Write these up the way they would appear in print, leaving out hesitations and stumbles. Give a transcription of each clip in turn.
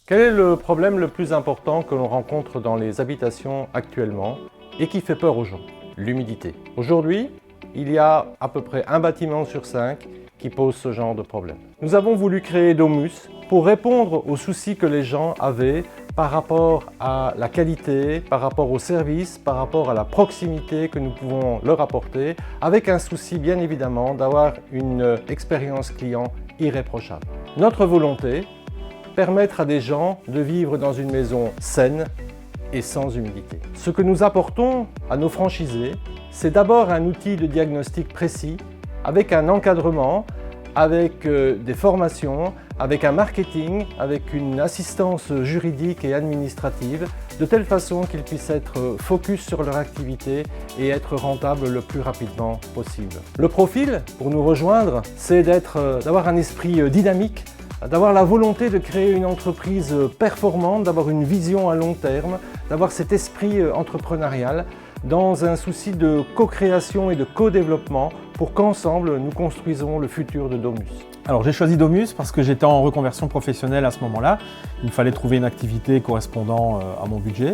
Quel est le problème le plus important que l'on rencontre dans les habitations actuellement et qui fait peur aux gens? L'humidité. Aujourd'hui, il y a à peu près un bâtiment sur 5 qui pose ce genre de problème. Nous avons voulu créer Domus pour répondre aux soucis que les gens avaient par rapport à la qualité, par rapport au service, par rapport à la proximité que nous pouvons leur apporter, avec un souci bien évidemment d'avoir une expérience client irréprochable. Notre volonté, permettre à des gens de vivre dans une maison saine et sans humidité. Ce que nous apportons à nos franchisés, c'est d'abord un outil de diagnostic précis, avec un encadrement, avec des formations, avec un marketing, avec une assistance juridique et administrative, de telle façon qu'ils puissent être focus sur leur activité et être rentables le plus rapidement possible. Le profil, pour nous rejoindre, c'est d'avoir un esprit dynamique, d'avoir la volonté de créer une entreprise performante, d'avoir une vision à long terme, d'avoir cet esprit entrepreneurial dans un souci de co-création et de co-développement pour qu'ensemble nous construisons le futur de Domus. Alors j'ai choisi Domus parce que j'étais en reconversion professionnelle à ce moment-là. Il me fallait trouver une activité correspondant à mon budget.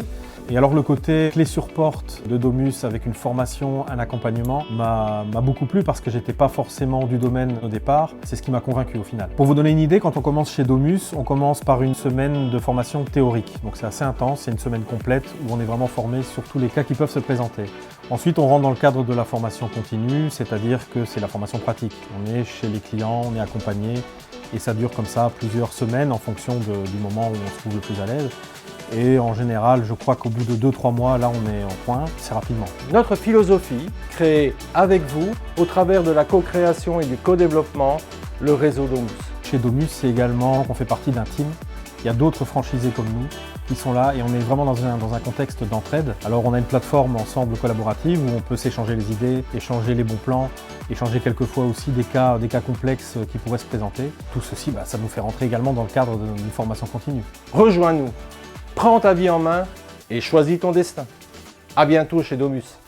Et alors le côté clé sur porte de Domus avec une formation, un accompagnement m'a beaucoup plu parce que j'étais pas forcément du domaine au départ. C'est ce qui m'a convaincu au final. Pour vous donner une idée, quand on commence chez Domus, on commence par une semaine de formation théorique. Donc c'est assez intense, c'est une semaine complète où on est vraiment formé sur tous les cas qui peuvent se présenter. Ensuite, on rentre dans le cadre de la formation continue, c'est-à-dire que c'est la formation pratique. On est chez les clients, on est accompagné et ça dure comme ça plusieurs semaines en fonction du moment où on se trouve le plus à l'aise. Et en général, je crois qu'au bout de 2-3 mois, là on est en point, c'est rapidement. Notre philosophie, créée avec vous, au travers de la co-création et du co-développement, le réseau Domus. Chez Domus, c'est également qu'on fait partie d'un team. Il y a d'autres franchisés comme nous qui sont là et on est vraiment dans un contexte d'entraide. Alors on a une plateforme ensemble collaborative où on peut s'échanger les idées, échanger les bons plans, échanger quelquefois aussi des cas complexes qui pourraient se présenter. Tout ceci, ça nous fait rentrer également dans le cadre d'une formation continue. Rejoins-nous, prends ta vie en main et choisis ton destin. À bientôt chez Domus.